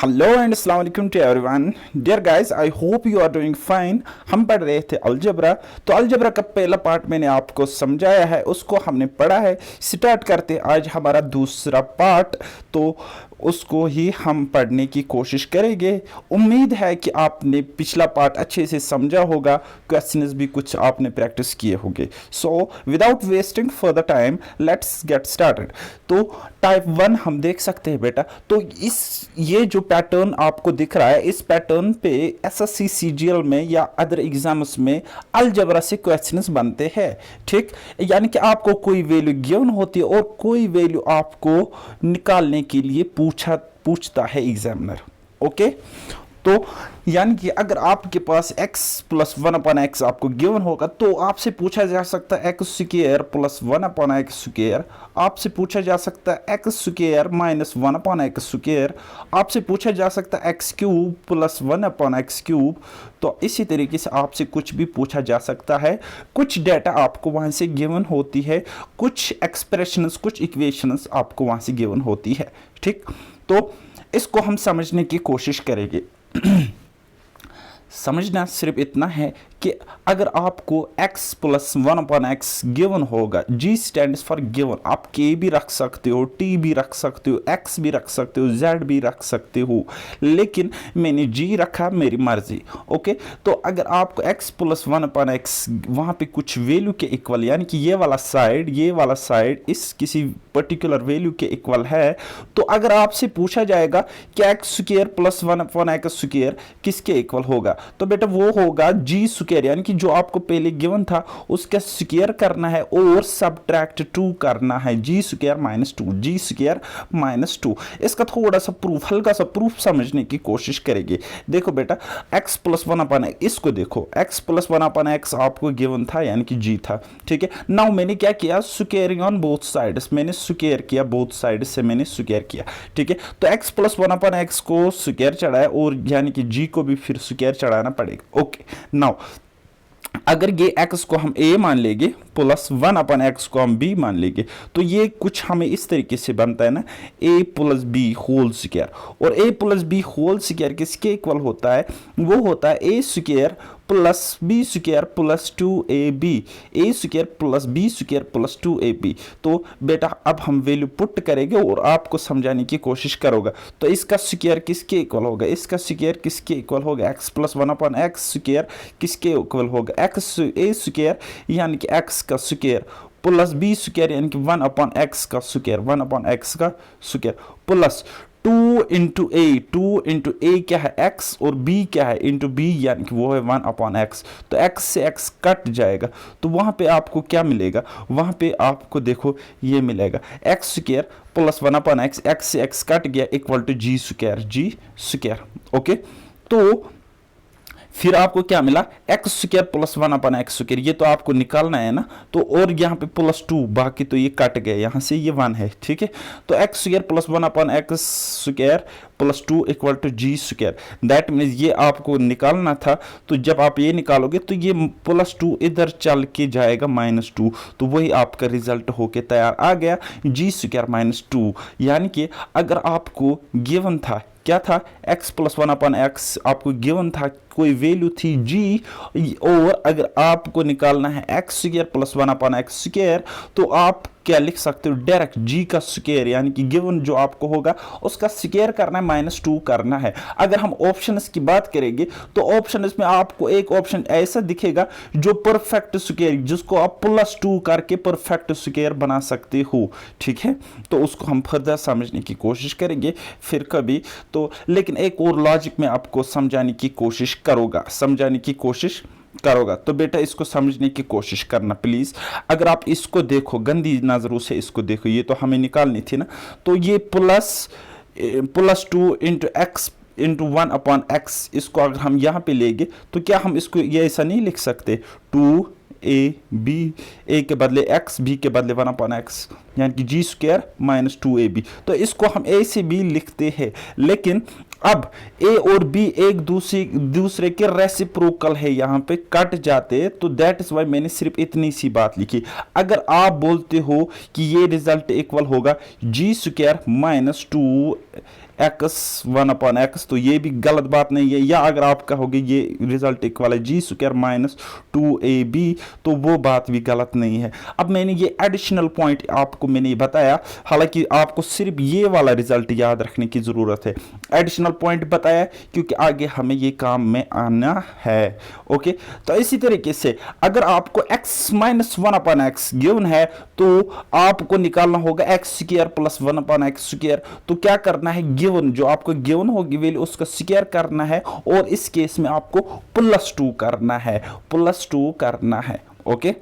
Hello and अस्सलाम वालेकुम to everyone. Dear guys, I hope you are doing fine. हम पढ़ रहे थे अलजबरा। तो अलजबरा का पहला पार्ट मैंने आपको समझाया है, उसको हमने पढ़ा है। स्टार्ट करते आज हमारा दूसरा पार्ट, तो उसको ही हम पढ़ने की कोशिश करेंगे। उम्मीद है कि आपने पिछला पार्ट अच्छे से समझा होगा, क्वेश्चंस भी कुछ आपने प्रैक्टिस किए होंगे। So without wasting further time let's get started. तो टाइप 1 हम देख सकते हैं बेटा। तो ये जो पैटर्न आपको दिख रहा है, इस पैटर्न पे एसएससी सीजीएल में या अदर एग्जाम्स में अलजबरा से क्वेश्चंस बनते हैं। ठीक, यानी कि आपको कोई वैल्यू गिवन होती है और कोई वैल्यू आपको निकालने के लिए पूछता है एग्जामिनर। ओके, तो यानी कि अगर आपके पास x प्लस 1/x आपको गिवन होगा तो आपसे पूछा जा सकता है x square plus 1/x square, आपसे पूछा जा सकता है x square minus 1/x square, आपसे पूछा जा सकता है x cube plus 1/x cube. तो इसी तरीके से आपसे कुछ भी पूछा जा सकता है। कुछ डेटा आपको वहाँ से गिवन होती है, कुछ एक्सप्रेशंस, कुछ इक्वेशंस आपको वहाँ से गिवन होती है। ठीक, तो इसको हम समझने की कोशिश करेंगे। समझना सिर्फ इतना है कि अगर आपको x प्लस 1/x गिवन होगा, g स्टैंड्स फॉर गिवन, आप k भी रख सकते हो, t भी रख सकते हो, x भी रख सकते हो, z भी रख सकते हो, लेकिन मैंने g रखा, मेरी मर्जी। ओके, तो अगर आपको x प्लस 1/x वहाँ पे कुछ वैल्यू के इक्वल, यानी कि ये वाला साइड इस किसी पर्टिकुलर वैल्यू के इक्वल है, तो अगर आपसे पूछा जाएगा कि x square plus 1/x square किसके इक्वल होगा, तो बेटा वो होगा g स्क्वायर, यानी कि जो आपको पहले गिवन था उसका स्क्वायर करना है और सब्ट्रैक्ट 2 करना है, g square minus 2, g square minus 2। इसका थोड़ा सा प्रूफ, हल्का सा प्रूफ समझने की कोशिश करेंगे। देखो बेटा, x प्लस 1/x, इसको देखो, x प्लस 1/x आपको गिवन था, यानी कि g था। ठीक है, नाउ मैंने क्या किया, स्क्वायरिंग ऑन बोथ साइड्स, मैंने स्क्वायर किया, बोथ साइड से मैंने स्क्वायर किया। ठीक है, तो x प्लस 1/x को स्क्वायर चढ़ाया और यानी कि g को भी फिर स्क्वायर चढ़ाना पड़ेगा। ओके, नाउ अगर ये x को हम a मान लेंगे प्लस 1/x को हम b मान लेंगे, तो ये कुछ हमें इस तरीके से बनता है ना, a plus B whole square. और a plus B whole square किसके इक्वल होता है, वो होता है a square plus B square plus 2ab, a square plus B square plus 2ab। तो बेटा अब हम वैल्यू पुट करेंगे और आपको समझाने की कोशिश करोगे। तो इसका स्क्वायर किसके इक्वल होगा, इसका स्क्वायर किसके इक्वल होगा, x प्लस 1/x स्क्वायर किसके इक्वल होगा, x a स्क्वायर यानी कि x का स्क्वायर प्लस बी स्क्वायर यानी कि 1/x का स्क्वायर, 1/x का स्क्वायर प्लस 2 इंटू ए क्या है x और b क्या है इंटू b, यानी कि वो है 1/x। तो x से x कट जाएगा, तो वहाँ पे आपको क्या मिलेगा, वहाँ पे आपको देखो ये मिलेगा x square plus 1/x, x से x कट गया equal to g square. Okay, तो फिर आपको क्या मिला, x square plus 1/x square, ये तो आपको निकालना है ना, तो और यहाँ पे प्लस 2, बाकी तो ये कट गए, यहाँ से ये 1 है। ठीक है, तो x square plus 1/x square plus 2 equal to g square, that means ये आपको निकालना था। तो जब आप ये निकालोगे तो ये प्लस 2 इधर चल के जाएगा माइनस 2, तो वही आपका रिजल्ट होके तैयार आ गया, g स्क्वायर माइनस 2। यानी कि अगर आपको गिवन था, क्या था, x प्लस 1/x आपको गिवन था, कोई वैल्यू थी g, और अगर आपको निकालना है x square plus 1/x square, तो आप क्या लिख सकते हो, डायरेक्ट g का स्क्वायर, यानी कि गिवन जो आपको होगा उसका स्क्वायर करना है, माइनस 2 करना है। अगर हम ऑप्शंस की बात करेंगे तो ऑप्शंस में आपको एक ऑप्शन ऐसा दिखेगा जो परफेक्ट स्क्वायर, जिसको आप प्लस 2 करके परफेक्ट स्क्वायर बना सकते हो। ठीक है, तो उसको हम फर्दर समझने की कोशिश करेंगे फिर कभी। तो लेकिन एक और लॉजिक में आपको समझाने की कोशिश करोगा, तो बेटा इसको समझने की कोशिश करना प्लीज। अगर आप इसको देखो गंदी नजरों से, इसको देखो, ये तो हमें निकालनी थी ना, तो ये plus 2 into x into 1/x, इसको अगर हम यहाँ पे लेंगे तो क्या हम इसको ये ऐसा नहीं लिख सकते, 2ab, a के बदले x, b के बदले 1/x, यानी कि g स्क्वायर माइनस 2ab। तो इसको हम a से b लिखते हैं, लेकिन अब a और b एक दूसरे के रेसिप्रोकल है, यहाँ पे कट जाते, तो दैट इज वाई मैंने सिर्फ इतनी सी बात लिखी। अगर आप बोलते हो कि ये रिजल्ट इक्वल होगा g square minus 2 x 1/x, तो ये भी गलत बात नहीं है। या अगर आप कहोगे ये रिजल्ट इक्वल है जी स्क्वायर माइनस 2ab, तो वो बात भी गलत नहीं है। अब मैंने ये एडिशनल पॉइंट आपको मैंने बताया, हालांकि आपको सिर्फ ये वाला रिजल्ट याद रखने की ज़रूरत है। एडिशनल पॉइंट बताया क्योंकि आगे हमें ये काम में आना है। ओके, तो इसी तरीके से अगर आपको x माइनस 1/x गिवन है तो आपको निकालना होगा x square plus 1/x square. तो क्या करना है, गिवन जो आपको गिवन होगी वैल्यू उसका स्क्वायर करना है, और इस केस में आपको +2 करना है, +2 करना है। ओके,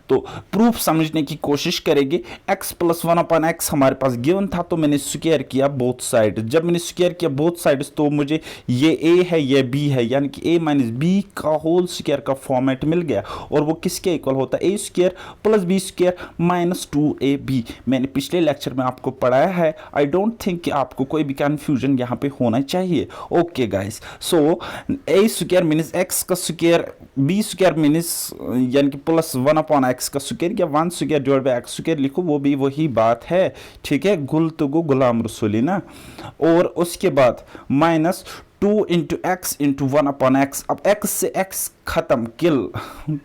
तो प्रूफ समझने की कोशिश करेंगे। x प्लस 1/x हमारे पास गिवन था, तो मैंने स्क्वायर किया बोथ साइड। जब मैंने स्क्वायर किया बोथ साइड्स तो मुझे ये a है ये b है, यानी कि a माइनस बी का होल स्क्वायर का फॉर्मेट मिल गया, और वो किसके इक्वल होता है, a square plus b square minus 2ab। मैंने पिछले लेक्चर में आपको पढ़ाया है। आई डोंट थिंक कि आपको कोई भी कंफ्यूजन यहाँ पे होना चाहिए। Okay guys, so a square means x का स्क्वायर, b स्क्वायर मीन्स यानी कि प्लस 1/x का स्क्वायर, या 1 square divide by x square लिखो, वो भी वही बात है। ठीक है, गुल्तगु गुलाम रसूली ना। और उसके बाद minus 2 into x into 1/x। अब x से x खत्म, किल,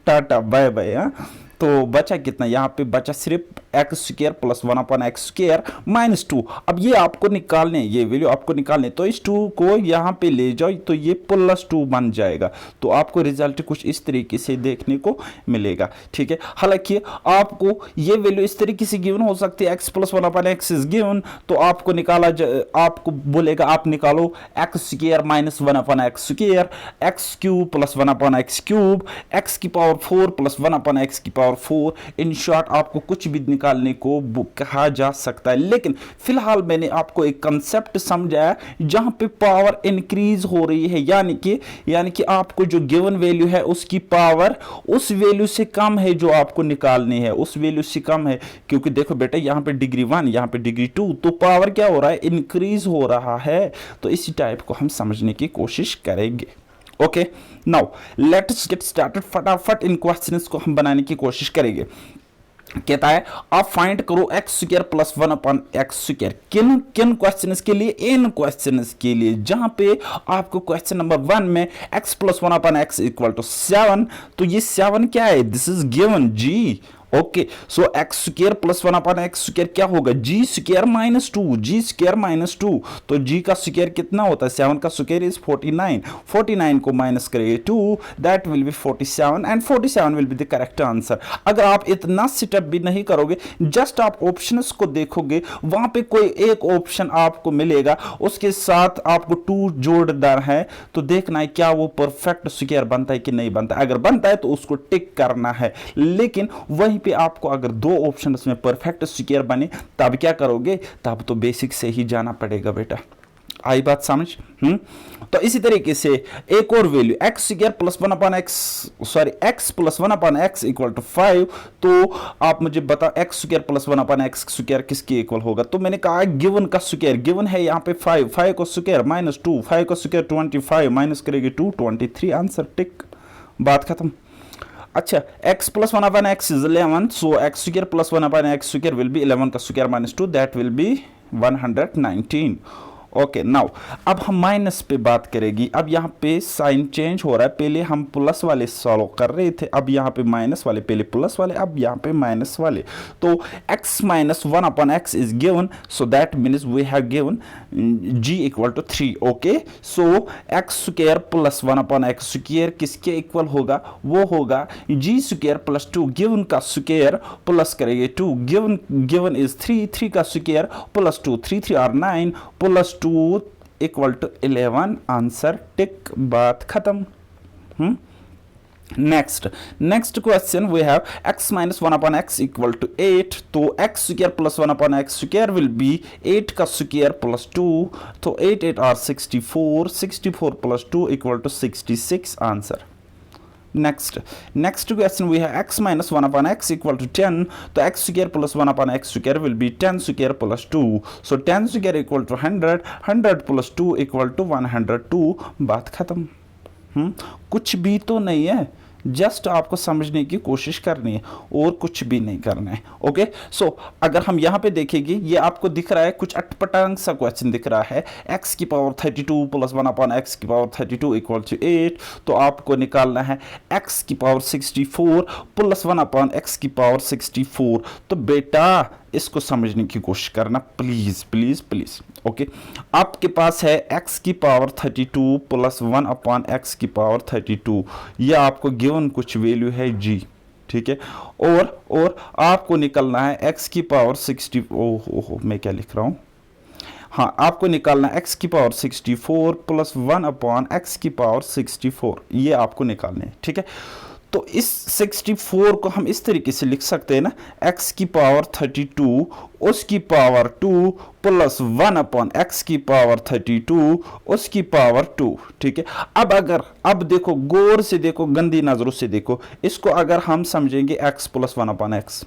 टाटा बाय बाय। तो बचा कितना, यहाँ पे बचा सिर्फ x square plus 1/x square minus 2। अब ये आपको निकालने, ये वैल्यू आपको निकालने, तो इस 2 को यहाँ पे ले जाओ तो ये +2 बन जाएगा। तो आपको रिजल्ट कुछ इस तरीके से देखने को मिलेगा। ठीक है, हालांकि आपको ये वैल्यू इस तरीके से गिवन हो सकती है, x plus 1/x is given, तो आपको आपको बोलेगा आप निकालो x square minus 1/x square, x cube plus 1/x cube, x की पावर 4 प्लस 1/x की पावर 4। इन शॉर्ट आपको कुछ भी निकालने को कहा जा सकता है, लेकिन फिलहाल मैंने आपको एक कंसेप्ट समझाया जहां पे पावर इंक्रीज हो रही है, यानी कि आपको जो गिवन वैल्यू है उसकी पावर उस वैल्यू से कम है जो आपको निकालनी है, उस वैल्यू से कम है। क्योंकि देखो बेटा, यहां पे डिग्री 1, यहां पे डिग्री 2, तो पावर क्या हो रहा है, इंक्रीज हो रहा है। तो इसी टाइप को हम समझने की कोशिश करेंगे। Okay, now let's get started. फटाफट इन क्वेश्चंस को हम बनाने की कोशिश करेंगे। कहता है आप फाइंड करो x square plus 1/x square. किन किन क्वेश्चंस के लिए, इन क्वेश्चंस के लिए जहां पे आपको क्वेश्चन नंबर 1 में x plus 1/x equal to 7, तो ये 7 क्या है, this is given g। Okay, so x square plus 1/x square क्या होगा, g square minus 2, g square minus 2। तो g का स्क्वायर कितना होता है, 7 का स्क्वायर इज 49, 49 को माइनस करेंगे 2, that will B 47, and 47 will be the correct answer. अगर आप इतना सेटअप भी नहीं करोगे, जस्ट आप ऑप्शंस को देखोगे, वहां पे कोई एक ऑप्शन आपको मिलेगा, उसके साथ आपको 2 जोड़दार है, तो देखना है क्या वो परफेक्ट स्क्वायर बनता है कि नहीं बनता। अगर बनता है तो उसको टिक करना है, लेकिन वही पे आपको अगर 2 ऑप्शंस में परफेक्ट स्क्वायर बने तब क्या करोगे, तब तो बेसिक से ही जाना पड़ेगा बेटा। आई बात समझ? तो इसी तरीके से एक और value x square plus 1/x, sorry x plus 1/x equal to 5। तो आप मुझे बताओ x square plus 1/x square किसके इक्वल होगा। तो मैंने कहा गिवन का स्क्वायर, गिवन है यहाँ पे 5, 5 को स्क्वायर माइनस 2, 5 को स्क्वायर 25 माइनस करेंगे 2, 23 आंसर, टिक, बात खत्म। अच्छा, x plus 1/x is 11, so x square plus 1/x square will B 11 का square minus 2, that will B 119। Okay, now अब हम माइनस पे बात करेगी। अब यहाँ पे साइन चेंज हो रहा है, पहले हम प्लस वाले सॉल्व कर रहे थे, अब यहाँ पे माइनस वाले, पहले प्लस वाले, अब यहाँ पे माइनस वाले। तो x minus 1/x is given, so that means we have given g equal to 3। Okay, so x square plus 1/x square किसके इक्वल होगा, वो होगा g स्क्वायर प्लस 2, गिवन का स्क्वायर प्लस करेंगे 2, गिवन इज 3, 3 का square plus 2, 3 3 are 9 plus 2 equal to 11, answer, tick, बात खत्म। Next question we have x minus 1/x equal to 8। तो x square plus 1/x square will be 8 का square plus 2, तो 8 8 are 64, 64 plus 2 equal to 66, answer. Next question we है x minus 1/x equal to 10। तो x square plus 1/x square will be 10 square plus 2, so 10 square equal to 100, 100 plus 2 equal to 102, बात खत्म। कुछ भी तो नहीं है, जस्ट आपको समझने की कोशिश करनी है और कुछ भी नहीं करना है। ओके, सो अगर हम यहाँ पे देखेंगे, ये आपको दिख रहा है कुछ अटपटांग सा क्वेश्चन दिख रहा है, x की पावर 32 प्लस 1 अपॉन x की पावर 32 इक्वल टू 8, तो आपको निकालना है x की पावर 64 प्लस 1 अपॉन x की पावर 64। तो बेटा इसको समझने की कोशिश करना प्लीज प्लीज प्लीज। ओके, आपके पास है x की पावर 32 प्लस 1 अपॉन x की पावर 32, ये आपको गिवन कुछ वैल्यू है g, ठीक है। और आपको निकलना है x की पावर 60, ओहो मैं क्या लिख रहा हूँ, हाँ आपको निकालना है x की पावर 64 प्लस 1 अपॉन x की पावर 64, ये आपको निकालने हैं, ठीक है। तो इस 64 को हम इस तरीके से लिख सकते हैं ना, x की पावर 32 उसकी पावर 2 प्लस 1 अपॉन x की पावर 32 उसकी पावर 2, ठीक है। अब देखो गौर से देखो, गंदी नजरों से देखो इसको, अगर हम समझेंगे x प्लस 1 अपॉन x,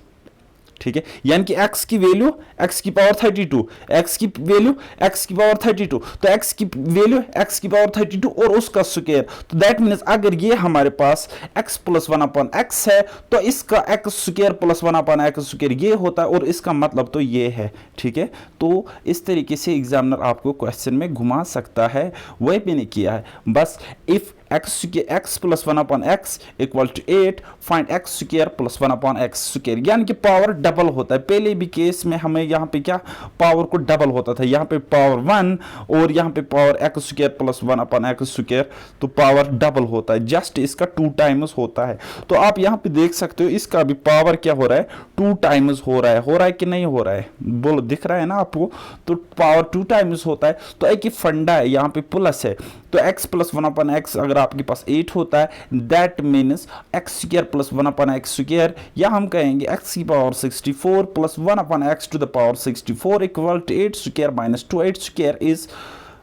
ठीक है, यानी कि x की वैल्यू x की पावर 32, x की वैल्यू x की पावर 32, तो x की वैल्यू x की पावर 32 और उसका स्क्वायर, तो दैट मीन्स अगर ये हमारे पास x प्लस 1 अपॉन x है तो इसका x square plus 1 upon x square ये होता है, और इसका मतलब तो ये है, ठीक है। तो इस तरीके से एग्जामिनर आपको क्वेश्चन में घुमा सकता है, वही मैंने किया है। बस if x plus 1 upon x equal to 8, find x square plus 1 upon x square, यानी कि पावर डबल होता है। पहले भी केस में हमें यहाँ पे क्या पावर को डबल होता था, यहाँ पे पावर 1 और यहाँ पे power x square plus 1 upon x square, तो पावर डबल होता है, जस्ट इसका 2 टाइम्स होता है। तो आप यहाँ पे देख सकते हो इसका भी पावर क्या हो रहा है, 2 टाइम्स हो रहा है कि नहीं हो रहा है, बोलो दिख रहा है ना आपको, तो पावर 2 टाइम्स होता है। तो एक ही फंडा है, यहाँ पे प्लस है, तो x प्लस 1 अपॉन x अगर आपके पास 8 होता है, that means x square plus 1 upon x square, या हम कहेंगे x की power 64 plus 1 upon x to the power 64 equal to 8 square minus 2, 8 square is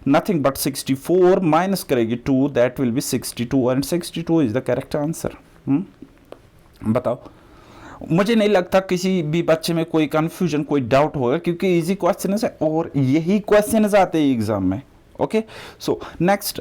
nothing but 64, minus करेंगे 2, that will be 62 and 62 is the correct answer. बताओ, मुझे नहीं लगता किसी भी बच्चे में कोई कंफ्यूजन कोई डाउट होगा, क्योंकि इजी क्वेश्चन है और यही क्वेश्चन आते हैं एग्जाम में। Okay, so next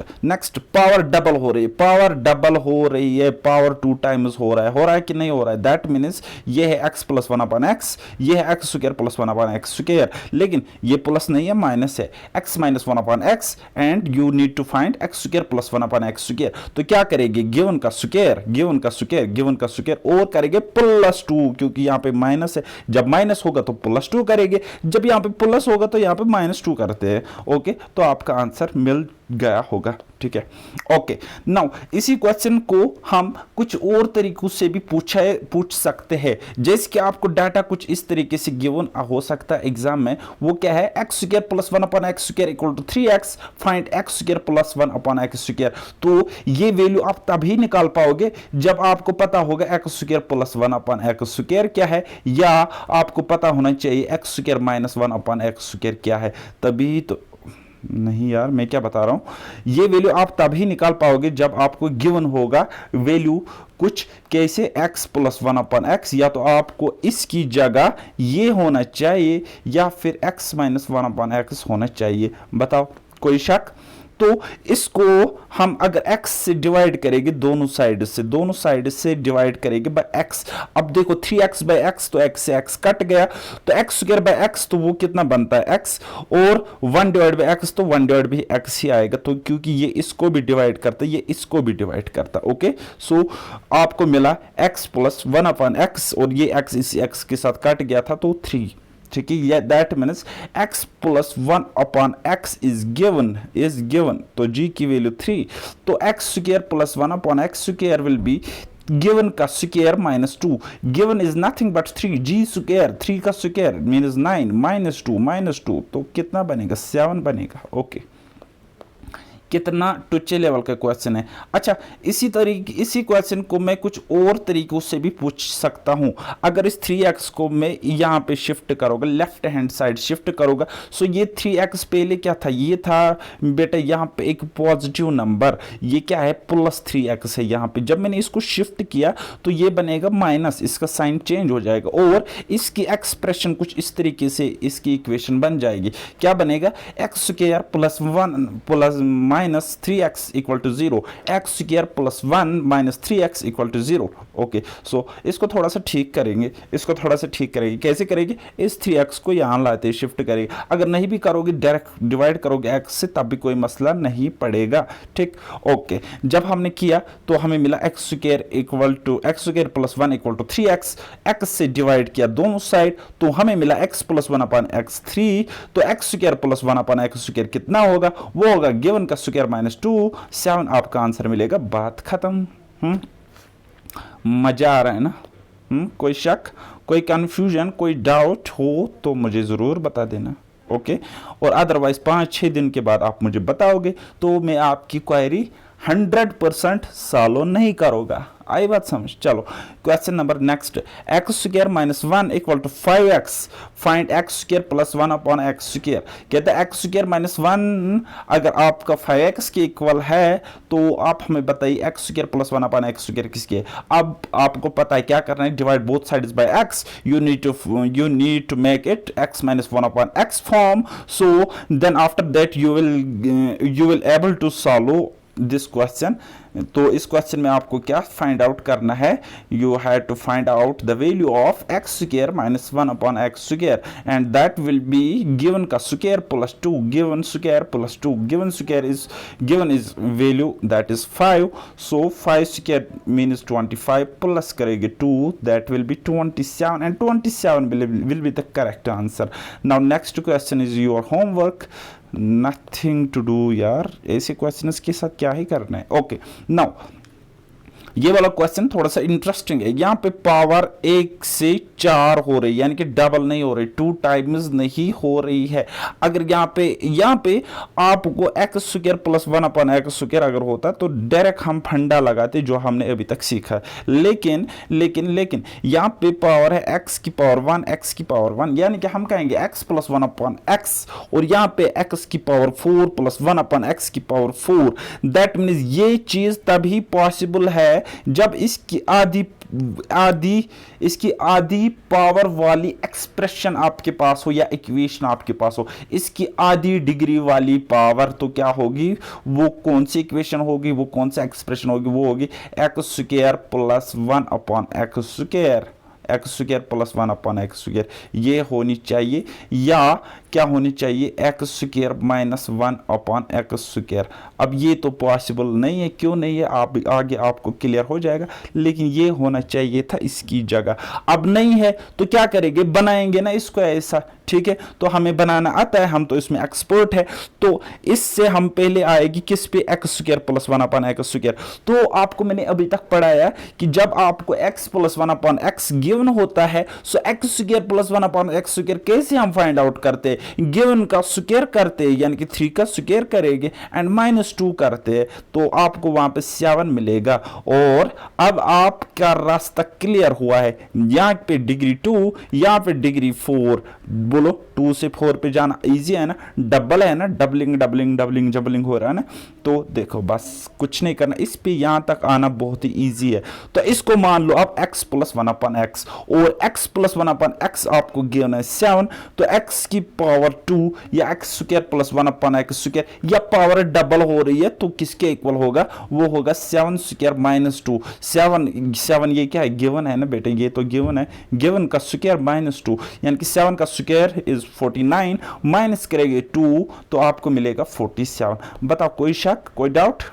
power double हो रही है, पावर 2 टाइम्स हो रहा है कि नहीं हो रहा है, दैट मीन्स ये है x प्लस 1 अपॉन x, ये है x square plus 1 upon x square, लेकिन ये प्लस नहीं है माइनस है, x minus 1 upon x and you need to find x square plus 1 upon x square. तो क्या करेंगे, गिवन का स्क्वायर और करेंगे प्लस 2, क्योंकि यहाँ पे माइनस है, जब माइनस होगा तो प्लस 2 करेंगे, जब यहाँ पे प्लस होगा तो यहाँ पे माइनस 2 करते हैं। ओके, तो आपका आंसर मिल गया होगा, ठीक है। ओके, नाउ इसी क्वेश्चन को हम कुछ और तरीकों से भी पूछ सकते हैं, जैसे कि आपको डाटा कुछ इस तरीके से गिवन हो सकता है एग्जाम में, वो क्या है, x square plus 1 upon x square equal to 3x, find x square plus 1 upon x square. तो ये वैल्यू आप तभी निकाल पाओगे जब आपको पता होगा x square plus 1 upon x square क्या है, या आपको पता होना चाहिए x square minus 1 upon x square क्या है, तभी तो नहीं यार मैं क्या बता रहा हूं, ये वैल्यू आप तभी निकाल पाओगे जब आपको गिवन होगा वैल्यू कुछ कैसे x प्लस 1 अपॉन x, या तो आपको इसकी जगह ये होना चाहिए या फिर x माइनस 1 अपॉन x होना चाहिए। बताओ कोई शक? तो इसको हम अगर x से डिवाइड करेंगे, दोनों साइड से डिवाइड करेंगे बाय x। अब देखो 3x बाय x, तो x से x कट गया, तो x स्क्वायर बाय x तो वो कितना बनता है x, और 1 डिवाइड बाय x तो 1 डिवाइड बाय x ही आएगा, तो क्योंकि ये इसको भी डिवाइड करता है, ये इसको भी डिवाइड करता है। ओके, सो आपको मिला x प्लस 1 अपॉन x, और ये x इस x के साथ कट गया था तो 3, ठीक है, that means x plus 1 upon x is given, तो g की वैल्यू 3, तो x square plus 1 upon x square will be given का square minus 2, given is nothing but 3, g square 3 का स्क्वायर मीन्स 9 माइनस 2, तो कितना बनेगा, 7 बनेगा। ओके, कितना टुच्चे लेवल का क्वेश्चन है। अच्छा, इसी क्वेश्चन को मैं कुछ और तरीकों से भी पूछ सकता हूं। अगर इस 3x को मैं यहाँ पे शिफ्ट करोगा, लेफ्ट हैंड साइड शिफ्ट करोगा, सो ये 3x पहले क्या था, ये था बेटा यहाँ पे एक पॉजिटिव नंबर, ये क्या है प्लस 3x है यहाँ पे, जब मैंने इसको शिफ्ट किया तो ये बनेगा माइनस, इसका साइन चेंज हो जाएगा और इसकी एक्सप्रेशन कुछ इस तरीके से इसकी इक्वेशन बन जाएगी। क्या बनेगा, x square plus 1 plus minus 3x equal to 0, x square plus 1 minus 3x equal to 0। Okay, so इसको थोड़ा सा ठीक करेंगे, इसको थोड़ा सा ठीक करेंगे। कैसे करेंगे? इस 3x को यहाँ लाते शिफ्ट करेंगे। अगर नहीं भी करोगे डायरेक्ट डिवाइड करोगे x से तब भी कोई मसला नहीं पड़ेगा, ठीक। ओके, जब हमने किया तो हमें मिला X square equal to X square plus 1 equal to 3x, x से डिवाइड किया दोनों साइड तो हमें मिला x प्लस 1 अपन x 3, तो एक्स स्क्वायर प्लस 1 अपन एक्स स्क्वायर कितना होगा? वो होगा गिवन का स्क्वायर माइनस 2, 7 आपका आंसर मिलेगा। बात खत्म। मजा आ रहा है ना? कोई शक, कोई कंफ्यूजन, कोई डाउट हो तो मुझे ज़रूर बता देना, ओके। और अदरवाइज 5-6 दिन के बाद आप मुझे बताओगे तो मैं आपकी क्वेरी 100% सॉल्व नहीं करूँगा। आई बात समझ? चलो question number next, X square minus 1 equal to 5x, find X square plus 1 upon x square. कहते हैं एक्स स्क्वायर माइनस 1 अगर आपका 5x के इक्वल है तो आप हमें बताइए x square plus 1 upon x square किसकी है। अब आपको पता है क्या करना है, divide both sides by x, you need to make it x minus 1 upon x form, so then after that you will able to solve this question. तो इस क्वेश्चन में आपको क्या फाइंड आउट करना है? You have to find out the value of x square minus 1 upon x square and that will be given का square plus 2, given square plus 2, given square is given is value that is 5, so 5 square means 25 plus करेंगे 2 that will be 27 and 27 will be the correct answer. Now next question is your homework. Nothing to do यार, ऐसे questions के साथ क्या ही करना है। Okay, now ये वाला क्वेश्चन थोड़ा सा इंटरेस्टिंग है। यहाँ पे पावर 1 से 4 हो रही है, यानी कि डबल नहीं हो रही, 2 टाइम्स नहीं हो रही है। अगर यहाँ पे आपको x square plus 1 upon x square अगर होता तो डायरेक्ट हम फंडा लगाते जो हमने अभी तक सीखा। लेकिन यहाँ पे पावर है x की पावर 1, x की पावर 1, यानी कि हम कहेंगे x प्लस 1 अपॉन एक्स, और यहाँ पे x की पावर 4 प्लस 1 अपॉन x की पावर 4। दैट मीन्स ये चीज तभी पॉसिबल है जब इसकी आधी पावर वाली एक्सप्रेशन आपके पास हो या इक्वेशन आपके पास हो। इसकी आधी डिग्री वाली पावर तो क्या होगी? वो कौन सी इक्वेशन होगी, वो कौन सा एक्सप्रेशन होगी? वो होगी x square plus 1 upon x square, x square plus 1 upon x square ये होनी चाहिए, या क्या होनी चाहिए? X square minus 1 upon x square. अब ये तो पॉसिबल नहीं है, क्यों नहीं है आप आगे आपको क्लियर हो जाएगा, लेकिन ये होना चाहिए था इसकी जगह। अब नहीं है तो क्या करेंगे? बनाएंगे ना इसको ऐसा, ठीक है। तो हमें बनाना आता है, हम तो इसमें एक्सपर्ट है। तो इससे हम पहले आएगी किस पे? X square plus 1 upon x square. तो आपको मैंने अभी तक पढ़ाया कि जब आपको x plus 1 upon x given होता है, so x square plus 1 upon x square कैसे हम फाइंड आउट करते हैं? गिवन का स्क्वायर करते हैं, यानी कि 3 का स्क्वायर करेंगे एंड माइनस 2 करते हैं, तो आपको वहां पे 7 मिलेगा। और अब आपका रास्ता क्लियर हुआ है। यहाँ पे डिग्री 2, यहाँ पे डिग्री 4, बोलो 2 से 4 पे जाना इजी है ना, डबल है ना, डबलिंग हो रहा है ना। तो देखो बस कुछ नहीं करना, इस पे यहां तक आना बहुत ही इजी है। तो इसको मान लो अब x प्लस 1 अपन एक्स, और x प्लस 1 अपन एक्स आपको गिवन है 7, तो x की पावर 2 या x स्क्वायर प्लस 1 अपन एक्स स्क्वायर, या पावर डबल हो रही है तो किसके इक्वल होगा? वो होगा 7 स्क्वायर माइनस 2। 7 ये क्या है? गिवन है ना बेटे, ये तो गिवन है। गिवन का स्क्वायर माइनस 2, यानी कि 7 का स्क्वायर इज 49, माइनस करेंगे 2 तो आपको मिलेगा 47। बताओ कोई शक, कोई डाउट?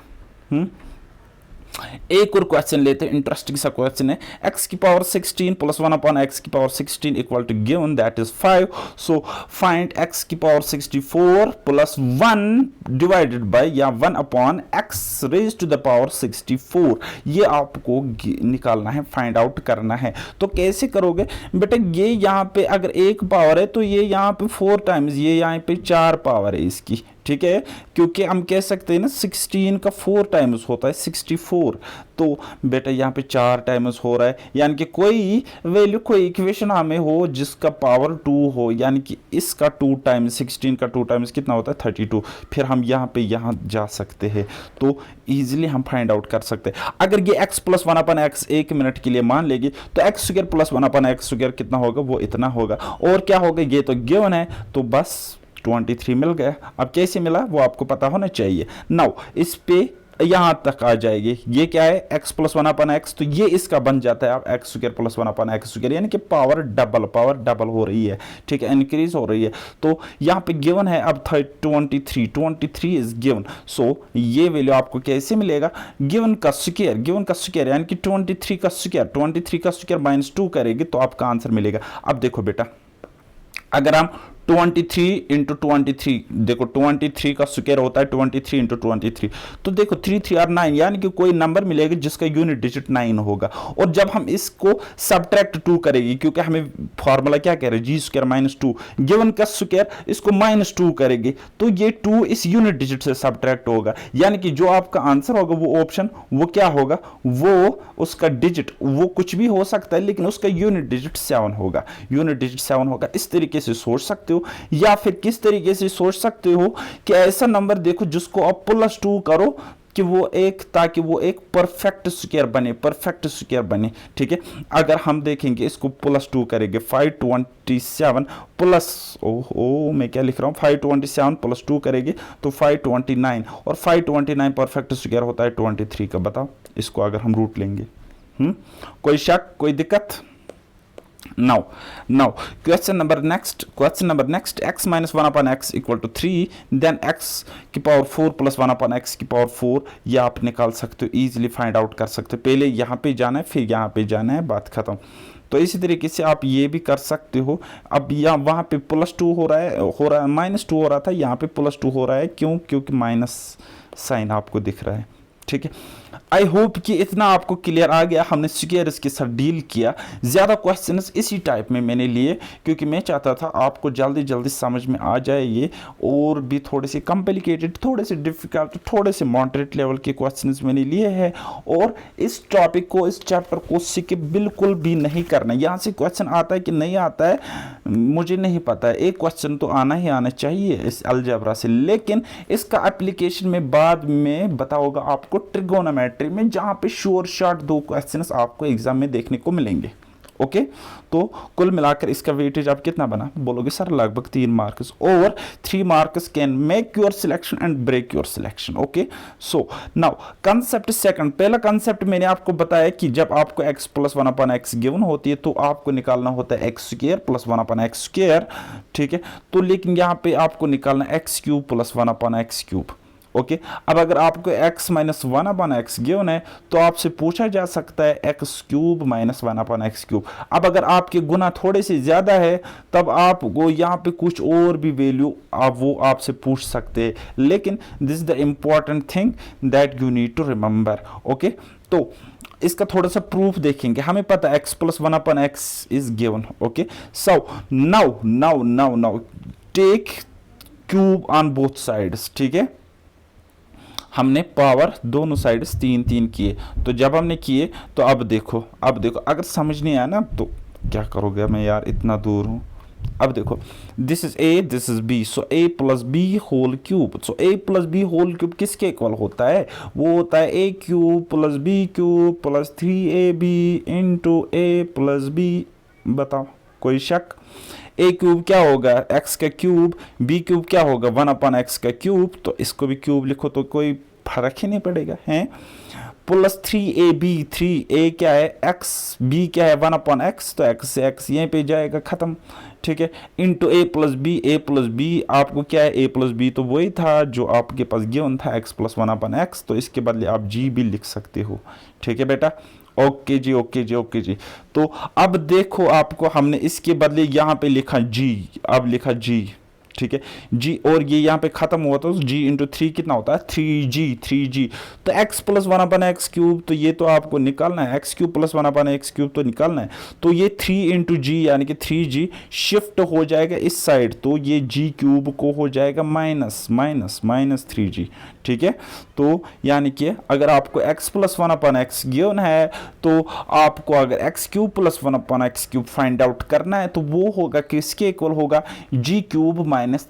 एक और क्वेश्चन लेते हैं, इंटरेस्टिंग सा क्वेश्चन है। x की पावर 16 प्लस 1 अपॉन x की power 16 equal to given that is 5, so find x की पावर 64 प्लस 1 डिवाइडेड बाय या 1 upon x raise to the power 64। ये आपको निकालना है, फाइंड आउट करना है। तो कैसे करोगे बेटा? ये यहाँ पे अगर एक पावर है तो ये यहाँ पे 4 टाइम्स, ये यहाँ पे 4 पावर है इसकी, ठीक है, क्योंकि हम कह सकते हैं ना 16 का 4 टाइम्स होता है 64, तो बेटा यहाँ पे 4 टाइम्स हो रहा है। यानी कि कोई वैल्यू, कोई इक्वेशन हमें हो जिसका पावर 2 हो, यानी कि इसका 2 टाइम्स, 16 का 2 टाइम्स कितना होता है? 32। फिर हम यहाँ जा सकते हैं, तो इजीली हम फाइंड आउट कर सकते हैं। अगर ये x प्लस 1 अपन एक्स 1 मिनट के लिए मान लेगी तो एक्स स्क्वायर प्लस 1 अपन एक्स स्क्वायर कितना होगा? वो इतना होगा। और क्या होगा? ये तो गिवन है, तो बस 23 मिल गया। अब कैसे मिला वो आपको पता होना चाहिए। नाउ इस पे यहां तक आ जाएगी, ये क्या है x प्लस 1/x, तो ये इसका बन जाता है अब x square plus 1/x square, यानी कि पावर डबल हो रही है, ठीक है, इंक्रीज हो रही है। तो यहाँ पे गिवन है अब 23 इज गिवन, सो ये वैल्यू आपको कैसे मिलेगा, गिवन का स्क्वायर यानी कि 23 का स्क्वायर -2 करेगी तो आपका आंसर मिलेगा। अब देखो बेटा, अगर हम 23 इंटू 23, देखो 23 का स्क्वायर होता है 23 इंटू 23, तो देखो 3 3 और 9, यानी कि कोई नंबर मिलेगा जिसका यूनिट डिजिट 9 होगा। और जब हम इसको सब्ट्रैक्ट 2 करेंगे, क्योंकि हमें फॉर्मूला क्या कह रहे हैं, जी स्क्वायर -2, गिवन का स्क्वायर इसको -2 करेंगे तो ये 2 इस यूनिट डिजिट से सब्ट्रैक्ट होगा, यानी कि जो आपका आंसर होगा वो ऑप्शन वो क्या होगा, वो उसका डिजिट वो कुछ भी हो सकता है लेकिन उसका यूनिट डिजिट 7 होगा, इस तरीके से सोच सकते हो। या फिर किस तरीके से सोच सकते हो कि ऐसा नंबर देखो जिसको आप +2 करो कि ताकि वो एक परफेक्ट स्क्वायर बने, ठीक है। अगर हम देखेंगे इसको +2 करेंगे, 527 प्लस मैं क्या लिख रहा हूँ, 527 + 2 करेंगे तो 529, और 529 परफेक्ट स्क्वायर होता है 23 का। बताओ इसको अगर हम रूट लेंगे, कोई शक, कोई दिक्कत? Now question number next, x minus 1/x equal to 3, then x की पावर 4 plus 1/x की पावर 4, ये आप निकाल सकते हो, इजीली फाइंड आउट कर सकते हो। पहले यहाँ पे जाना है फिर यहाँ पे जाना है, बात खत्म। तो इसी तरीके से आप ये भी कर सकते हो। अब यहाँ वहाँ पे +2 हो रहा है -2 हो रहा था, यहाँ पे +2 हो रहा है, क्यों? क्योंकि माइनस साइन आपको दिख रहा है, ठीक है। आई होप कि इतना आपको क्लियर आ गया। हमने स्क्वायर्स के साथ डील किया, ज़्यादा क्वेश्चंस इसी टाइप में मैंने लिए क्योंकि मैं चाहता था आपको जल्दी समझ में आ जाए ये, और भी थोड़े से कॉम्प्लिकेटेड, थोड़े से डिफिकल्ट, थोड़े से मॉडरेट लेवल के क्वेश्चंस मैंने लिए हैं। और इस टॉपिक को, इस चैप्टर को स्किप बिल्कुल भी नहीं करना। यहाँ से क्वेश्चन आता है कि नहीं आता है मुझे नहीं पता है, एक क्वेश्चन तो आना ही आना चाहिए इस अलजेब्रा से, लेकिन इसका एप्लीकेशन में बाद में बताऊंगा आपको ट्रिगोनोमेट्री में, जहां पे श्योर शॉट 2 क्वेश्चंस आपको एग्जाम में देखने को मिलेंगे। ओके, तो कुल मिलाकर इसका वेटेज आप कितना बना बोलोगे सर? लगभग 3 मार्क्स, और 3 marks can make your selection and break your selection. Okay, so now concept second. पहला कंसेप्ट मैंने आपको बताया कि जब आपको x प्लस 1/x गिवन होती है तो आपको निकालना होता है x square plus 1/x square, ठीक है। तो लेकिन यहाँ पे आपको निकालना x cube plus 1/x cube. Okay, अब अगर आपको x माइनस 1/x गिवन है तो आपसे पूछा जा सकता है x cube minus 1/x cube. अब अगर आपके गुना थोड़े से ज़्यादा है तब आपको यहाँ पे कुछ और भी वैल्यू वो आपसे पूछ सकते हैं, लेकिन this is the important thing that you need to remember. Okay, तो इसका थोड़ा सा प्रूफ देखेंगे। हमें पता है x plus 1/x is given. Okay, so now take cube on both sides, ठीक है। हमने पावर दोनों साइड्स 3 किए, तो जब हमने किए तो अब देखो अगर समझ नहीं आया ना तो क्या करोगे? मैं यार इतना दूर हूँ। अब देखो, this is a, this is b, so a plus B whole cube. So a plus B whole cube किसके इक्वल होता है? वो होता है a cube plus b cube plus 3ab into a plus b। बताओ, कोई शक? a क्यूब क्या होगा? x का क्यूब, b क्यूब क्या होगा? 1/x का क्यूब, तो इसको भी क्यूब लिखो तो कोई फर्क ही नहीं पड़ेगा, हैं। प्लस 3ab, 3a क्या है x, b क्या है 1/x, तो x से x यहीं पे जाएगा, खत्म, ठीक है। इंटू a प्लस b, आपको क्या है a प्लस b, तो वही था जो आपके पास गिवन था x प्लस 1/x, तो इसके बदले आप g भी लिख सकते हो, ठीक है बेटा। ओके जी। तो अब देखो, आपको हमने इसके बदले यहाँ पे लिखा g, अब लिखा g, ठीक है जी, और ये यहाँ पे खत्म हुआ तो g इंटू 3 कितना होता है? 3g। तो x प्लस 1/x क्यूब, तो ये तो आपको निकालना है, x cube plus 1/x cube तो निकालना है, तो ये 3 इंटू जी यानी कि 3g शिफ्ट हो जाएगा इस साइड, तो ये g क्यूब को हो जाएगा माइनस 3g, ठीक है। तो यानी कि अगर आपको x प्लस 1/x गिवन है तो आपको अगर x cube plus 1/x cube find out करना है तो वो होगा किसके इक्वल होगा? g क्यूब माइनस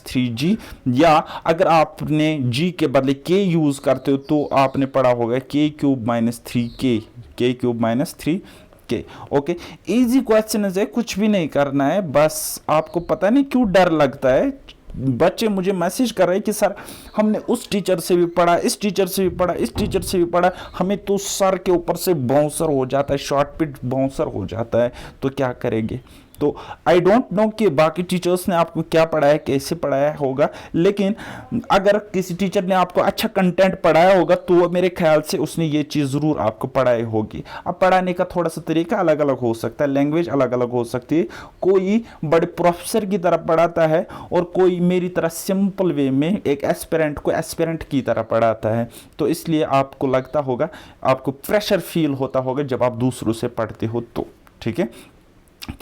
3g, या अगर आपने g के बदले k यूज करते हो तो आपने पढ़ा होगा k क्यूब माइनस 3k, के। ओके, इजी क्वेश्चन है, कुछ भी नहीं करना है, बस आपको पता नहीं क्यों डर लगता है। बच्चे मुझे मैसेज कर रहे हैं कि सर हमने उस टीचर से भी पढ़ा, इस टीचर से भी पढ़ा, इस टीचर से भी पढ़ा, हमें तो सर के ऊपर से बाउंसर हो जाता है, शॉर्ट पिट बाउंसर हो जाता है, तो क्या करेंगे। तो आई डोंट नो कि बाकी टीचर्स ने आपको क्या पढ़ाया, कैसे पढ़ाया होगा, लेकिन अगर किसी टीचर ने आपको अच्छा कंटेंट पढ़ाया होगा तो मेरे ख्याल से उसने ये चीज़ ज़रूर आपको पढ़ाई होगी। अब पढ़ाने का थोड़ा सा तरीका अलग अलग हो सकता है, लैंग्वेज अलग अलग हो सकती है, कोई बड़े प्रोफेसर की तरह पढ़ाता है और कोई मेरी तरह सिंपल वे में एक एस्पिरेंट को एस्पिरेंट की तरह पढ़ाता है। तो इसलिए आपको लगता होगा, आपको प्रेशर फील होता होगा जब आप दूसरों से पढ़ते हो तो। ठीक है,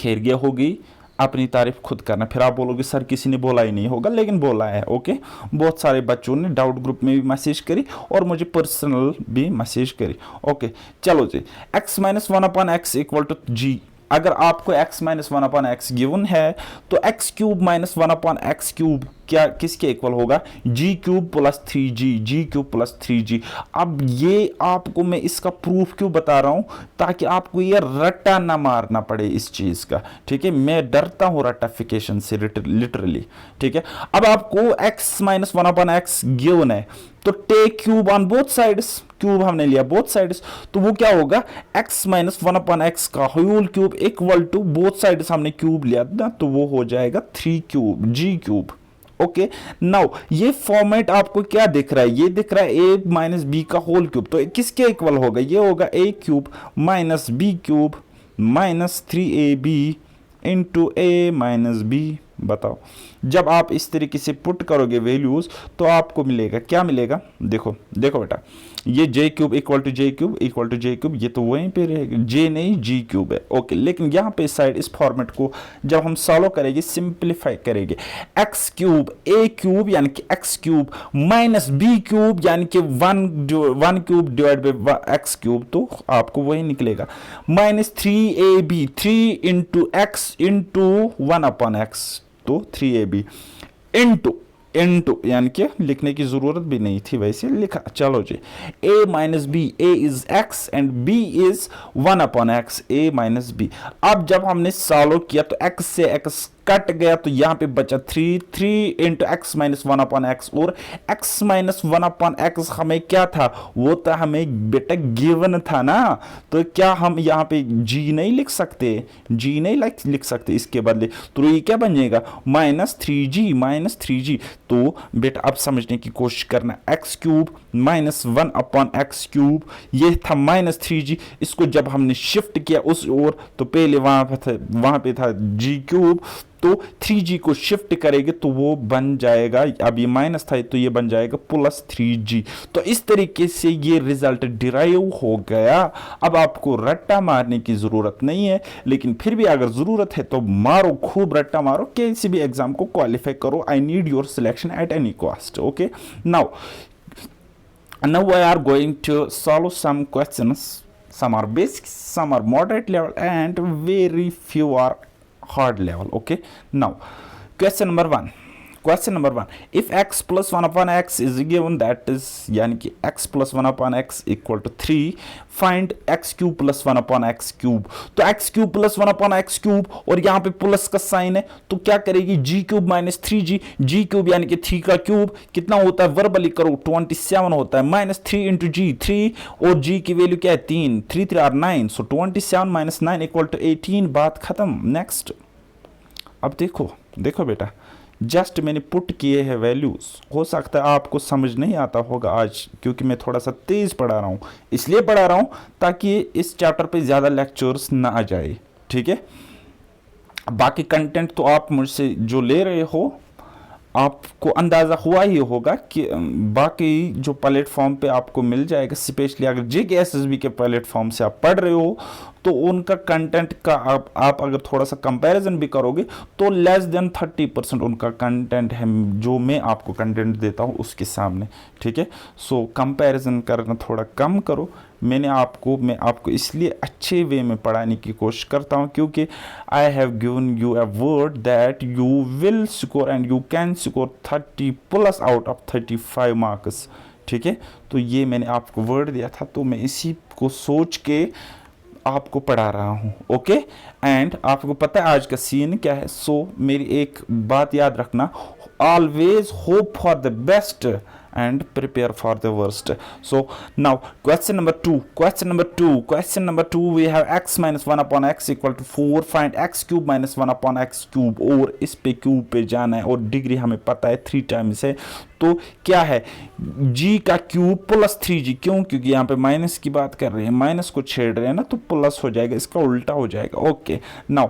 खैर ये होगी अपनी तारीफ खुद करना, फिर आप बोलोगे सर किसी ने बोला ही नहीं होगा, लेकिन बोला है। ओके, बहुत सारे बच्चों ने डाउट ग्रुप में भी मैसेज करी और मुझे पर्सनल भी मैसेज करी। ओके चलो जी, x minus one upon x equal to g. अगर आपको x minus one upon x given है तो x cube minus one upon x cube क्या किसके इक्वल होगा, g cube plus 3g, g cube plus 3g। अब ये आपको मैं इसका प्रूफ क्यों बता रहा हूं, ताकि आपको ये रट्टा ना मारना पड़े इस चीज का। ठीक है, मैं डरता हूं रट्टाफिकेशन से लिटरली। ठीक है, अब आपको x minus one upon x given है तो take cube on both sides, cube हमने लिया बोथ साइड्स, तो वो क्या होगा, x minus one upon x का whole cube equal to both sides हमने क्यूब लिया ना, तो वो हो जाएगा 3 cube g cube. Okay, now ये फॉर्मेट आपको क्या दिख रहा है, ये दिख रहा है a माइनस बी का होल क्यूब, तो किसके इक्वल होगा, ये होगा a cube minus B cube minus 3ab into a minus B. बताओ, जब आप इस तरीके से पुट करोगे वैल्यूज तो आपको मिलेगा क्या मिलेगा, देखो देखो बेटा, ये j cube equal to J cube equal to J cube, ये तो वहीं पे रहेगा, j नहीं जी क्यूब है। ओके, लेकिन यहाँ पे साइड इस फॉर्मेट को जब हम सॉल्व करेंगे, सिंप्लीफाई करेंगे, x क्यूब a क्यूब यानी कि x cube minus b cube यानी कि one cube divide by x cube, तो आपको वही निकलेगा minus 3ab, 3 into x into 1 upon x, तो 3ab इंटू यानी कि लिखने की जरूरत भी नहीं थी, वैसे लिखा। चलो जी, a minus B, a is x and b is 1 upon X, a minus B. अब जब हमने सॉल्व किया तो x से x कट गया, तो यहां पे बचा 3 into x minus one upon x, और x minus one upon x हमें क्या था, वो था हमें बेटा गिवन था ना, तो क्या हम यहाँ पे g नहीं लिख सकते, g नहीं लिख सकते इसके बदले, तो ये क्या बन जाएगा माइनस 3g। तो बेटा अब समझने की कोशिश करना, x cube minus 1 upon x cube, ये था माइनस 3g, इसको जब हमने शिफ्ट किया उस ओर तो पहले वहां पे था g क्यूब, तो 3g को शिफ्ट करेंगे तो वो बन जाएगा, अब ये माइनस था तो ये बन जाएगा प्लस 3g। तो इस तरीके से ये रिजल्ट डिराइव हो गया। अब आपको रट्टा मारने की जरूरत नहीं है, लेकिन फिर भी अगर जरूरत है तो मारो, खूब रट्टा मारो, किसी भी एग्जाम को क्वालिफाई करो। I need your selection at any cost. Okay, now we are going to solve some questions. Some are basic, some are moderate level, and very few are hard level. Okay, now question number one, if x plus 1 upon x is given, that is यानी कि x plus 1 upon x equal to 3, find x cube plus 1 upon x cube। तो x cube plus 1 upon x cube और यहाँ पे plus का sign है, तो क्या करेगी, g cube minus 3g, g cube यानी कि 3 का क्यूब कितना होता है, वर्बली करो 27 होता है, माइनस 3 इंटू जी, 3 और g की वैल्यू क्या है 3, 3 3 are 9, so 27 minus 9 equal to 18, बात खत्म। नेक्स्ट, अब देखो बेटा, जस्ट मैंने पुट किए हैं वैल्यूज, हो सकता है आपको समझ नहीं आता होगा आज, क्योंकि मैं थोड़ा सा तेज पढ़ा रहा हूँ, इसलिए पढ़ा रहा हूँ ताकि इस चैप्टर पे ज़्यादा लेक्चर्स ना आ जाए। ठीक है, बाकी कंटेंट तो आप मुझसे जो ले रहे हो आपको अंदाज़ा हुआ ही होगा कि बाकी जो प्लेटफॉर्म पे आपको मिल जाएगा, स्पेशली अगर JKSSB के प्लेटफॉर्म से आप पढ़ रहे हो तो उनका कंटेंट का आप अगर थोड़ा सा कंपैरिजन भी करोगे तो लेस देन 30% उनका कंटेंट है जो मैं आपको कंटेंट देता हूँ उसके सामने। ठीक है, सो कंपैरिजन करना थोड़ा कम करो। मैं आपको इसलिए अच्छे वे में पढ़ाने की कोशिश करता हूँ क्योंकि I have given you a word that you will score and you can score 30 plus out of 35 marks. ठीक है, तो ये मैंने आपको वर्ड दिया था, तो मैं इसी को सोच के आपको पढ़ा रहा हूँ, ओके। एंड आपको पता है आज का सीन क्या है। सो मेरी एक बात याद रखना, always hope for the best and prepare for the worst. So now question number 2 we have x minus 1 upon x equal to 4. find x cube minus 1 upon x cube। और इस पे क्यूब पे जाना है और डिग्री हमें पता है 3 टाइम्स है। तो क्या है g का क्यूब प्लस 3g, क्यों? क्योंकि यहाँ पे माइनस की बात कर रहे हैं, माइनस को छेड़ रहे हैं ना, तो प्लस हो जाएगा, इसका उल्टा हो जाएगा। ओके नाउ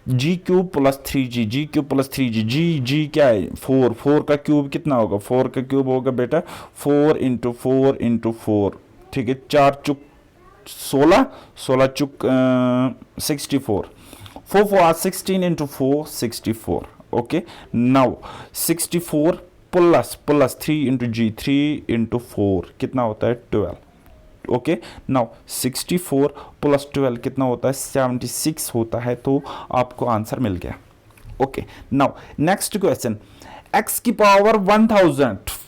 जी cube plus 3g, g cube plus 3g, जी क्या है 4, 4 का क्यूब कितना होगा? 4 का क्यूब होगा बेटा 4 इंटू 4 इंटू 4, ठीक है। 4 चुक 16, 16 चुक 64, 4 4 16 into 4 64। Okay now 64 plus 3 into g, 3 into 4 कितना होता है 12। ओके नाउ 64 प्लस 12 कितना होता है 76 होता है। तो आपको आंसर मिल गया। Okay now next question, x की पावर 1000,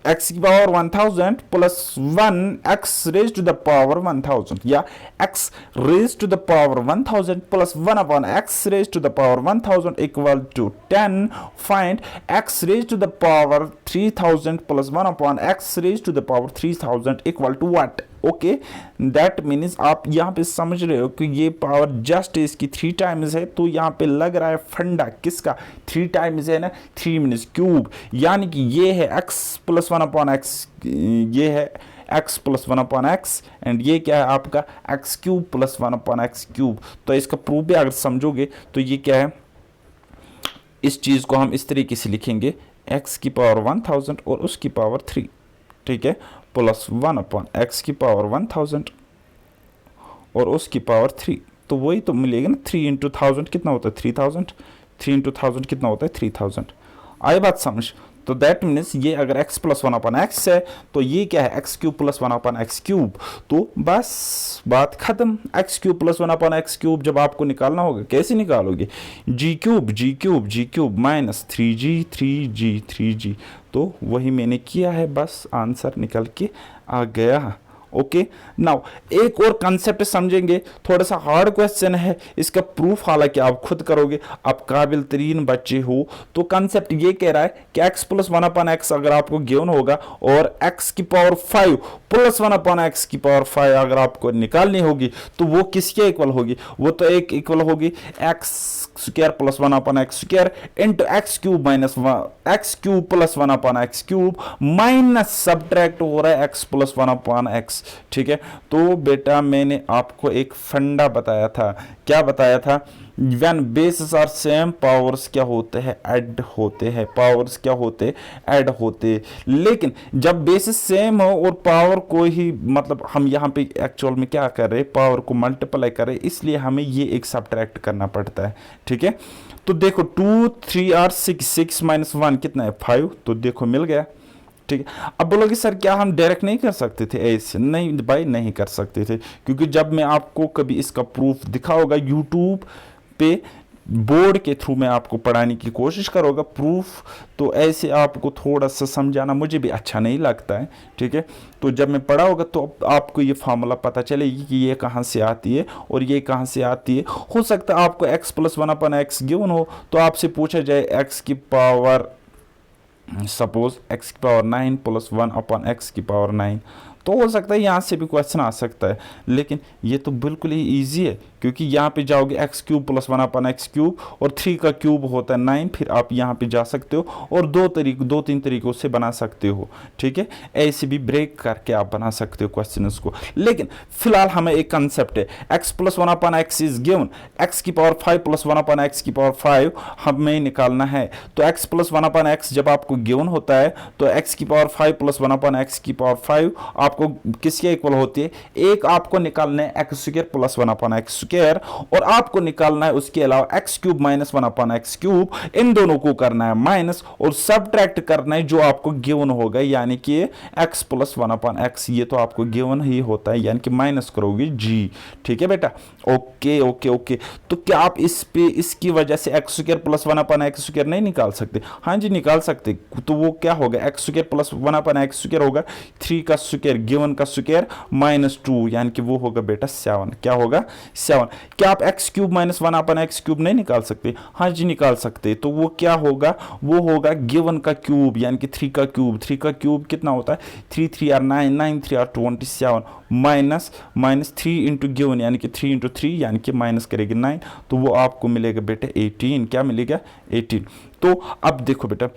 x की power 1000 plus 1 x raise to the power 1000 या x raise to the power 1000 plus 1 upon x raise to the power 1000 equal to 10। Find x raise to the power 3000 plus 1 upon x raise to the power 3000 equal to what? Okay that means आप यहाँ पे समझ रहे हो कि ये power just इसकी 3 times है। तो यहाँ पे लग रहा है फंडा किसका 3 टाइम्स है ना, 3 मीन्स क्यूब, यानी कि ये है x प्लस 1 अपॉन एक्स, ये है x plus 1 upon x, and ये क्या है आपका x cube plus 1 upon x cube. तो इसका प्रूफ भी अगर समझोगे तो ये क्या है, इस चीज़ को हम इस तरीके से लिखेंगे x की पावर 1000 और उसकी पावर 3, ठीक है, प्लस 1 अपॉन एक्स की पावर 1000 और उसकी पावर 3। तो वही तो मिलेगा ना, 3 इंटू 1000 कितना होता है 3000, 3 इंटू 1000 कितना होता है 3000। आई बात समझ? तो दैट मीन्स ये अगर x प्लस 1 अपॉन एक्स है तो ये क्या है x cube plus 1 upon x cube. तो बस बात खत्म। x cube plus 1 upon x cube जब आपको निकालना होगा कैसे निकालोगे, g क्यूब माइनस 3g, तो वही मैंने किया है, बस आंसर निकल के आ गया। ओके नाउ एक और कंसेप्ट समझेंगे, थोड़ा सा हार्ड क्वेश्चन है, इसका प्रूफ हालांकि आप खुद करोगे, आप काबिल तरीन बच्चे हो। तो कंसेप्ट ये कह रहा है कि x प्लस 1 अपॉन एक्स अगर आपको गिवन होगा और x की पावर 5 प्लस 1 अपॉन एक्स की पावर 5 अगर आपको निकालनी होगी तो वो किसके इक्वल होगी? वो तो एक इक्वल होगी x square plus 1 upon x square into x cube minus x cube plus 1 upon x cube minus subtract हो रहा है x प्लस 1 अपॉन एक्स, ठीक है। तो बेटा मैंने आपको एक फंडा बताया था, क्या बताया था? When bases are same powers क्या होते हैं ऐड होते हैं, पावर्स क्या होते ऐड होते। लेकिन जब बेसिस सेम हो और पावर को ही मतलब हम यहाँ पे एक्चुअल में क्या कर रहे हैं, पावर को मल्टीप्लाई कर रहे हैं, इसलिए हमें ये एक सब्ट्रैक्ट करना पड़ता है, ठीक है। तो देखो 2 3 और 6, 6 माइनस 1 कितना है 5, तो देखो मिल गया, ठीक है। अब बोलोगे सर क्या हम डायरेक्ट नहीं कर सकते थे ऐसे? नहीं भाई नहीं कर सकते थे, क्योंकि जब मैं आपको कभी इसका प्रूफ दिखाऊंगा यूट्यूब पे बोर्ड के थ्रू मैं आपको पढ़ाने की कोशिश करूँगा प्रूफ, तो ऐसे आपको थोड़ा सा समझाना मुझे भी अच्छा नहीं लगता है, ठीक है। तो जब मैं पढ़ा होगा तो आपको ये फार्मूला पता चलेगी कि ये कहाँ से आती है और ये कहाँ से आती है। हो सकता है आपको x plus 1 upon x given हो तो आपसे पूछा जाए x की पावर सपोज x की पावर 9 प्लस 1 अपॉन एक्स की पावर 9, तो हो सकता है यहाँ से भी क्वेश्चन आ सकता है। लेकिन ये तो बिल्कुल ही इजी है, क्योंकि यहाँ पे जाओगे x cube plus 1 upon x cube और 3 का क्यूब होता है 9, फिर आप यहाँ पे जा सकते हो और 2-3 तरीकों से बना सकते हो, ठीक है। ऐसे भी ब्रेक करके आप बना सकते हो क्वेश्चन को। लेकिन फिलहाल हमें एक कंसेप्ट है, x plus 1 upon x is given, x की पावर 5 प्लस 1 अपॉन एक्स की पावर 5 हमें निकालना है। तो x प्लस 1 अपॉन एक्स जब आपको गिवन होता है तो x की पावर 5 प्लस 1 अपॉन एक्स की पावर 5 आपको किसके इक्वल होती है? एक आपको निकालना है x square plus 1 upon x square और आपको निकालना है उसके अलावा x cube minus 1 upon x cube, इन दोनों को करना है माइनस और सब्ट्रैक्ट करना है जो आपको गिवन होगा, यानी कि एक्स प्लस 1 अपॉन एक्स, ये तो आपको गिवन ही होता है, यानी कि माइनस करोगे जी, ठीक है बेटा। ओके ओके ओके, तो क्या आप इस पे इसकी वजह से x square plus 1 upon x square नहीं निकाल सकते? हाँ जी निकाल सकते। तो वो क्या होगा, x square plus 1 upon x square होगा 3 का स्क्वायर गिवन का स्क्वायर -2 यानी कि वो होगा बेटा 7। क्या होगा 7। क्या आप एक्स क्यूब माइनस 1 अपन एक्स क्यूब नहीं निकाल सकते? हाँ जी निकाल सकते। तो वो क्या होगा, वो होगा गिवन का क्यूब यानी कि 3 का क्यूब। 3 का क्यूब कितना होता है 3 3 are 9, 9 3 are 27 minus 3 into given यानी कि 3 इंटू 3 यानी कि माइनस करेगी 9, तो वो आपको मिलेगा बेटा 18। क्या मिलेगा 18। तो अब देखो बेटा,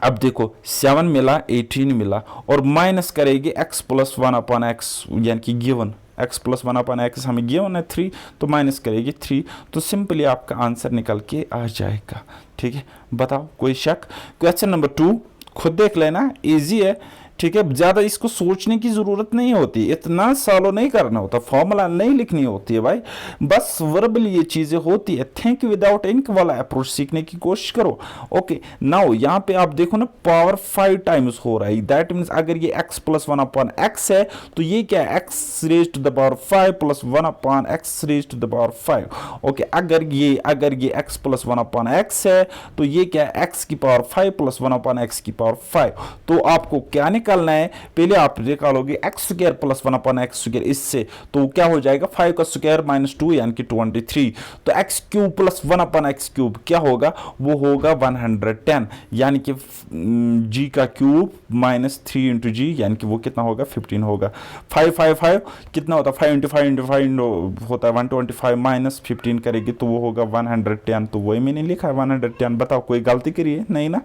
अब देखो 7 मिला 18 मिला और माइनस करेगी x प्लस 1 अपॉन एक्स यानी कि given x plus 1 upon x हमें गिवन है 3, तो माइनस करेगी 3, तो सिंपली आपका आंसर निकल के आ जाएगा। ठीक है, बताओ कोई शक? क्वेश्चन नंबर 2 खुद देख लेना, इजी है। ठीक है, ज़्यादा इसको सोचने की ज़रूरत नहीं होती, इतना सॉल्व नहीं करना होता, फॉर्मूला नहीं लिखनी होती है भाई, बस वर्बल ये चीज़ें होती है। थिंक विदाउट इंक वाला अप्रोच सीखने की कोशिश करो। ओके, नाउ यहाँ पे आप देखो ना पावर 5 टाइम्स हो रहा है, दैट मीन्स अगर ये x प्लस 1 अपॉन एक्स है तो ये क्या है x raise to the power 5 plus 1 upon X raise to the power 5। Okay, अगर ये x प्लस 1 अपॉन एक्स है तो ये क्या है x की पावर 5 प्लस 1 अपॉन एक्स की पावर 5। तो आपको क्या निकालना है, पहले आप निकालोगे x square plus 1 upon x square, इससे तो क्या हो जाएगा 5 का स्क्वायर -2 यानी कि 23। तो x cube plus 1 upon x cube क्या होगा, वो होगा 110 यानी कि g का क्यूब -3 इंटू जी यानी कि वो कितना होगा 15 होगा। 5 5 5 कितना होता है 5 इंटू 5 इंटू 5 होता है 125 माइनस 15 करेगी तो वो होगा 110। तो वही मैंने लिखा है 110। बताओ कोई गलती करिए नहीं ना।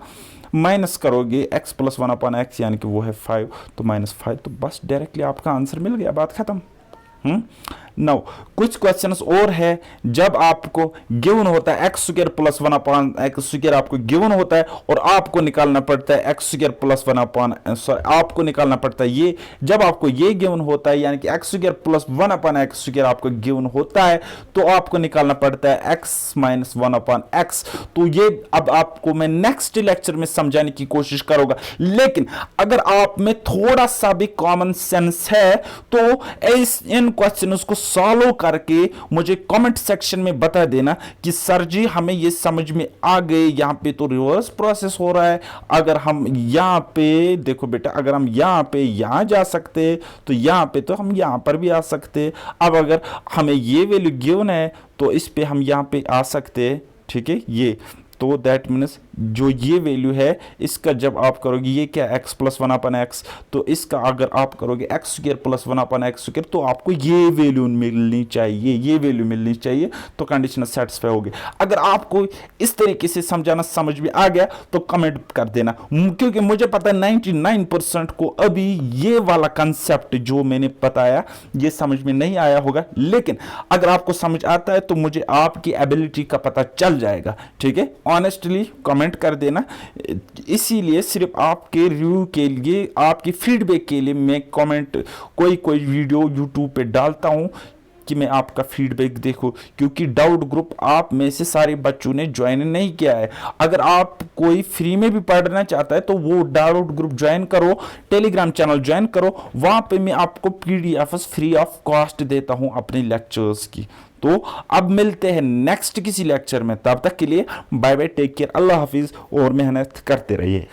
माइनस करोगे x प्लस 1 अपॉन एक्स यानी कि वो है 5, तो -5, तो बस डायरेक्टली आपका आंसर मिल गया, बात खत्म। नाउ कुछ क्वेश्चंस और है, जब आपको गिवन होता है x square plus 1 upon x square आपको गिवन होता है और आपको निकालना पड़ता है एक्स स्क्वायर प्लस 1 अपॉन आपको निकालना पड़ता है ये, जब आपको ये गिवन होता है यानी कि x square plus 1 upon x square आपको गिवन होता है तो आपको निकालना पड़ता है एक्स माइनस 1 अपॉन एक्स। तो ये अब आपको मैं नेक्स्ट लेक्चर में समझाने की कोशिश करूंगा, लेकिन अगर आप में थोड़ा सा भी कॉमन सेंस है तो इन क्वेश्चंस को सॉल्व करके मुझे कमेंट सेक्शन में बता देना कि सर जी हमें ये समझ में आ गए, यहां पे तो रिवर्स प्रोसेस हो रहा है। अगर हम यहां पे देखो बेटा, अगर हम यहां पे यहां जा सकते तो यहां पे तो हम यहां पर भी आ सकते। अब अगर हमें ये वैल्यू गिवन है तो इस पे हम यहां पे आ सकते। ठीक है, ये तो दैट मीन्स जो ये वैल्यू है इसका जब आप करोगे ये क्या x प्लस 1 अपन एक्स, तो इसका अगर आप करोगे एक्स स्क्वायर प्लस 1 अपन एक्स स्क्वायर तो आपको ये वैल्यू मिलनी चाहिए, ये वैल्यू मिलनी चाहिए, तो कंडीशन सेटिस्फाई होगी। अगर आपको इस तरीके से समझाना समझ में आ गया तो कमेंट कर देना, क्योंकि मुझे पता है 99% को अभी ये वाला कंसेप्ट जो मैंने बताया ये समझ में नहीं आया होगा, लेकिन अगर आपको समझ आता है तो मुझे आपकी एबिलिटी का पता चल जाएगा। ठीक है, ऑनेस्टली कमेंट कर देना। इसीलिए सिर्फ आपके रिव्यू के लिए, आपकी फीडबैक के लिए मैं कमेंट कोई वीडियो यूट्यूब पे डालता हूं कि मैं आपका फीडबैक देखूं, क्योंकि डाउट ग्रुप आप में से सारे बच्चों ने ज्वाइन नहीं किया है। अगर आप कोई फ्री में भी पढ़ना चाहता है तो वो डाउट ग्रुप ज्वाइन करो, टेलीग्राम चैनल ज्वाइन करो, वहां पे मैं आपको पीडीएफ फ्री ऑफ कॉस्ट देता हूं अपने लेक्चर्स की। तो अब मिलते हैं नेक्स्ट किसी लेक्चर में, तब तक के लिए बाय बाय, टेक केयर, अल्लाह हाफिज और मेहनत करते रहिए।